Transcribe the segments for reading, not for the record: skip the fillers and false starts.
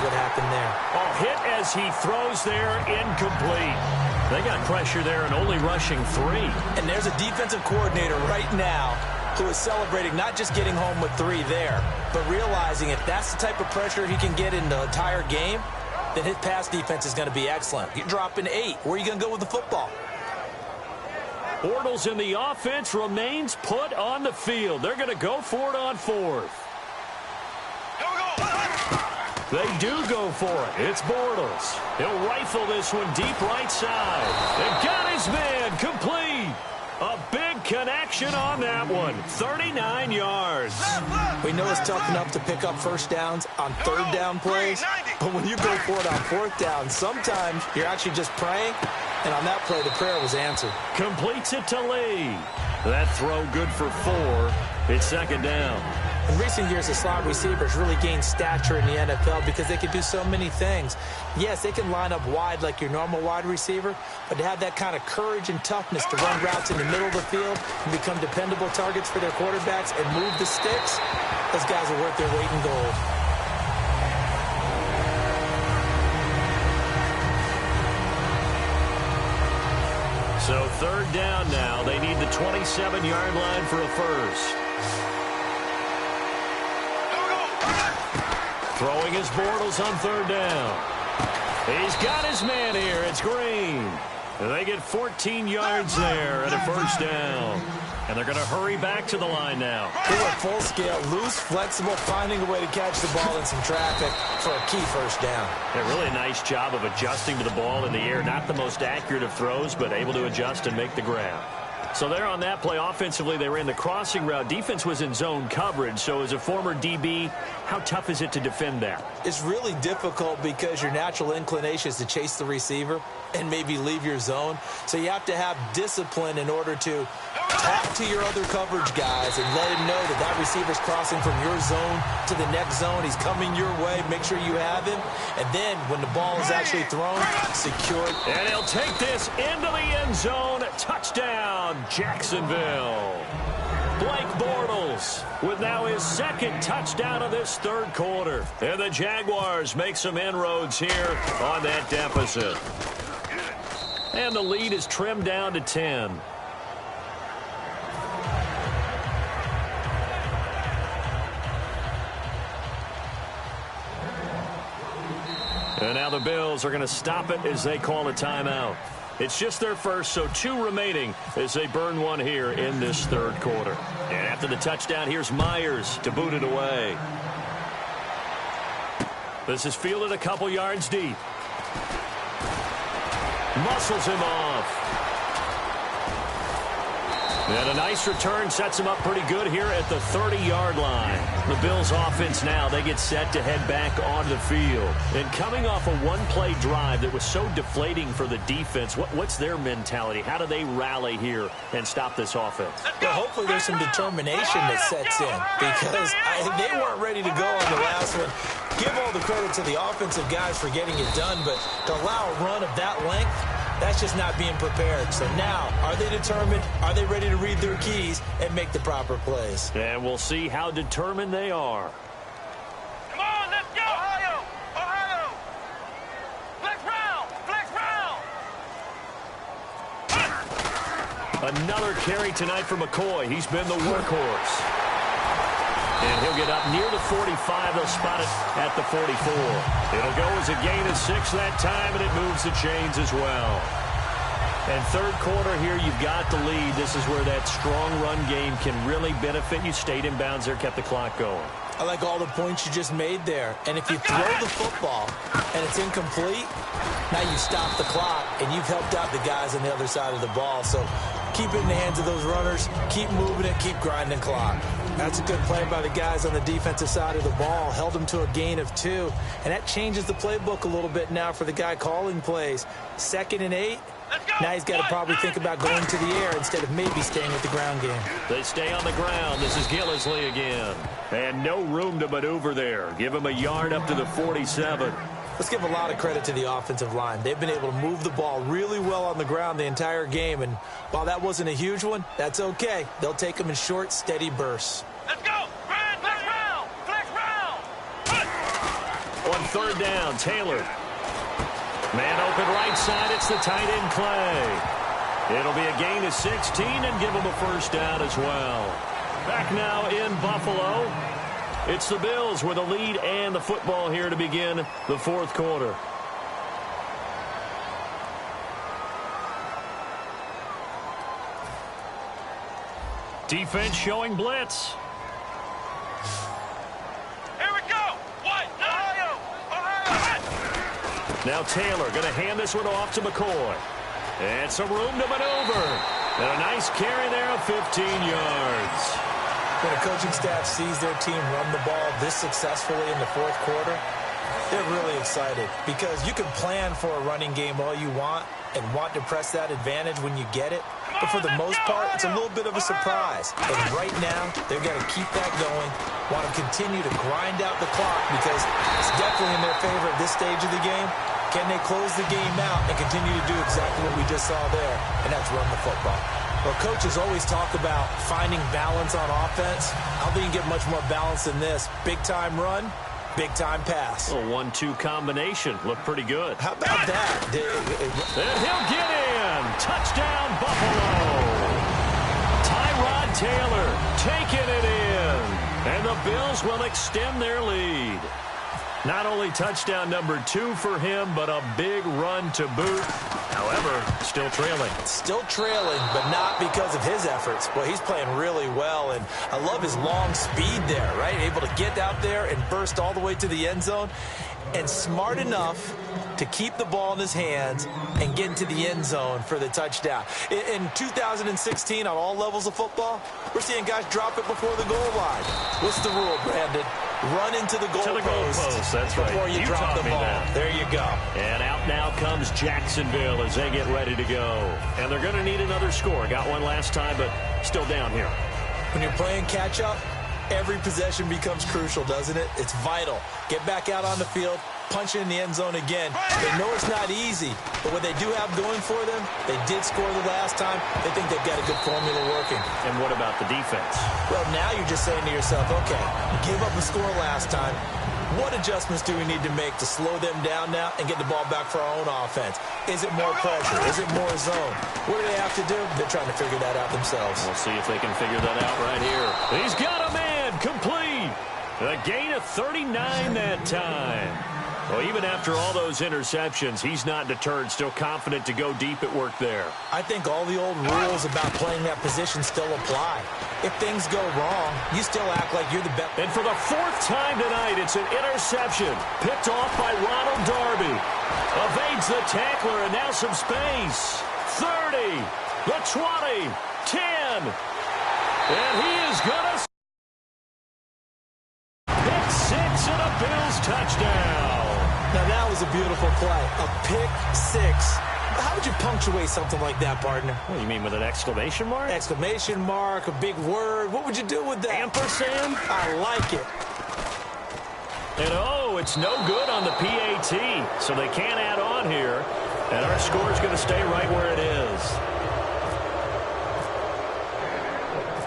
what happened there. Oh, hit as he throws there, incomplete. They got pressure there and only rushing 3. And there's a defensive coordinator right now who is celebrating not just getting home with 3 there, but realizing if that's the type of pressure he can get in the entire game, then his pass defense is going to be excellent. You're dropping 8. Where are you going to go with the football? Bortles in the offense remains put on the field. They're going to go for it on 4th. They do go for it. It's Bortles. He'll rifle this one deep right side. They've got his man complete. A big connection on that one. 39 yards. We know it's tough enough to pick up first downs on third down plays, but when you go for it on fourth down, sometimes you're actually just praying, and on that play, the prayer was answered. Completes it to Lee. That throw good for 4. It's second down. In recent years, the slot receivers really gained stature in the NFL because they can do so many things. Yes, they can line up wide like your normal wide receiver, but to have that kind of courage and toughness to run routes in the middle of the field and become dependable targets for their quarterbacks and move the sticks, those guys are worth their weight in gold. So third down now. They need the 27-yard line for a first. Throwing his Bortles on third down. He's got his man here. It's Green. And they get 14 yards there at a first down. And they're going to hurry back to the line now. They were full scale, loose, flexible, finding a way to catch the ball in some traffic for a key first down. A really nice job of adjusting to the ball in the air. Not the most accurate of throws, but able to adjust and make the grab. So there on that play, offensively, they ran the crossing route. Defense was in zone coverage. So as a former DB, how tough is it to defend that? It's really difficult because your natural inclination is to chase the receiver and maybe leave your zone. So you have to have discipline in order to talk to your other coverage guys and let him know that that receiver's crossing from your zone to the next zone. He's coming your way. Make sure you have him. And then when the ball is actually thrown, secure it. And he'll take this into the end zone. Touchdown, Jacksonville. Blake Bortles with now his second touchdown of this third quarter. And the Jaguars make some inroads here on that deficit. And the lead is trimmed down to 10. And now the Bills are going to stop it as they call a timeout. It's just their first, so 2 remaining as they burn one here in this third quarter. And after the touchdown, here's Myers to boot it away. This is fielded a couple yards deep. Muscles him off. And a nice return sets him up pretty good here at the 30-yard line. The Bills offense now, they get set to head back onto the field. And coming off a one-play drive that was so deflating for the defense, what's their mentality? How do they rally here and stop this offense? Well, hopefully there's some determination that sets in because they weren't ready to go on the last one. Give all the credit to the offensive guys for getting it done, but to allow a run of that length, that's just not being prepared. So now, are they determined? Are they ready to read their keys and make the proper plays? And we'll see how determined they are. Come on, let's go! Ohio! Ohio! Flex round! Flex round! Another carry tonight for McCoy. He's been the workhorse. And he'll get up near the 45. They'll spot it at the 44. It'll go as a gain of 6 that time, and it moves the chains as well. And third quarter here, you've got the lead. This is where that strong run game can really benefit you. Stayed in bounds there, kept the clock going. I like all the points you just made there. And if you throw the football and it's incomplete, now you stop the clock, and you've helped out the guys on the other side of the ball. So keep it in the hands of those runners. Keep moving it. Keep grinding clock. That's a good play by the guys on the defensive side of the ball. Held them to a gain of 2. And that changes the playbook a little bit now for the guy calling plays. 2nd and 8. Now he's got to probably think about going to the air instead of maybe staying with the ground game. They stay on the ground. This is Gillisley again. And no room to maneuver there. Give him a yard up to the 47. Let's give a lot of credit to the offensive line. They've been able to move the ball really well on the ground the entire game. And while that wasn't a huge one, that's okay. They'll take them in short, steady bursts. Let's go! Flex round! Flex round! On third down. Taylor. Man open right side. It's the tight end Clay. It'll be a gain of 16 and give him a first down as well. Back now in Buffalo. It's the Bills with a lead and the football here to begin the fourth quarter. Defense showing blitz. Here we go. What? Ohio. Now Taylor going to hand this one off to McCoy. And some room to maneuver. And a nice carry there of 15 yards. When a coaching staff sees their team run the ball this successfully in the fourth quarter, they're really excited because you can plan for a running game all you want and want to press that advantage when you get it. But for the most part, it's a little bit of a surprise. And right now, they're going to keep that going, want to continue to grind out the clock because it's definitely in their favor at this stage of the game. Can they close the game out and continue to do exactly what we just saw there, and that's run the football? Well, coaches always talk about finding balance on offense. I don't think you can get much more balance than this. Big-time run, big-time pass. A 1-2 combination. Looked pretty good. How about that? And he'll get in. Touchdown, Buffalo. Tyrod Taylor taking it in. And the Bills will extend their lead. Not only touchdown number 2 for him, but a big run to boot. However, still trailing. Still trailing, but not because of his efforts. Well, he's playing really well, and I love his long speed there, right? Able to get out there and burst all the way to the end zone, and smart enough to keep the ball in his hands and get into the end zone for the touchdown. In 2016, on all levels of football, we're seeing guys drop it before the goal line. What's the rule, Brandon? Run into the goalpost. That's right. Before you drop the ball. There you go. And out now comes Jacksonville as they get ready to go. And they're going to need another score. Got one last time, but still down here. When you're playing catch-up, every possession becomes crucial, doesn't it? It's vital. Get back out on the field, punch it in the end zone again. They know it's not easy, but what they do have going for them, they did score the last time. They think they've got a good formula working. And what about the defense? Well, now you're just saying to yourself, okay, give up a score last time. What adjustments do we need to make to slow them down now and get the ball back for our own offense? Is it more pressure? Is it more zone? What do they have to do? They're trying to figure that out themselves. We'll see if they can figure that out right here. He's got a man complete. A gain of 39 that time. Well, even after all those interceptions, he's not deterred, still confident to go deep at work there. I think all the old rules about playing that position still apply. If things go wrong, you still act like you're the best. And for the 4th time tonight, it's an interception. Picked off by Ronald Darby. Evades the tackler, and now some space. 30, the 20, 10. And he is going to pick 6 and a Bills touchdown. Now, that was a beautiful play. A pick 6. How would you punctuate something like that, partner? What do you mean, with an exclamation mark? Exclamation mark, a big word. What would you do with that? Ampersand? I like it. And, oh, it's no good on the PAT, so they can't add on here. And our score is going to stay right where it is.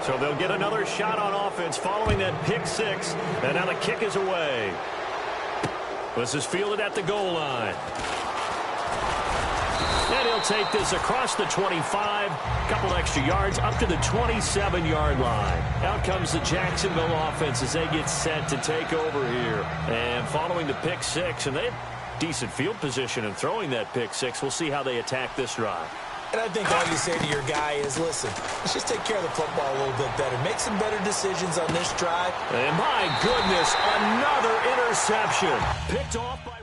So they'll get another shot on offense following that pick 6. And now the kick is away. This is fielded at the goal line. And he'll take this across the 25, couple extra yards, up to the 27-yard line. Out comes the Jacksonville offense as they get set to take over here. And following the pick 6, and they have decent field position in throwing that pick 6. We'll see how they attack this drive. And I think all you say to your guy is, listen, let's just take care of the football a little bit better. Make some better decisions on this drive. And my goodness, another interception. Picked off by...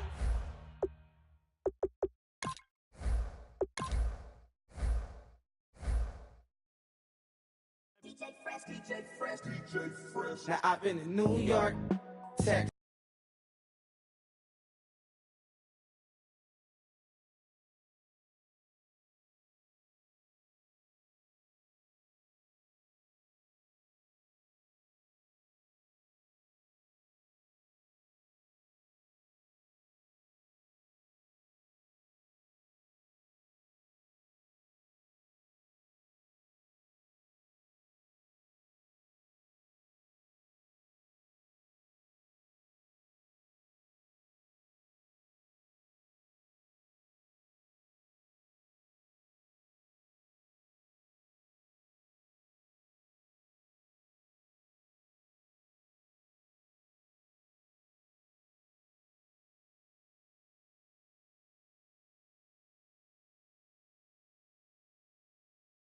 Now I've been in New York, Texas.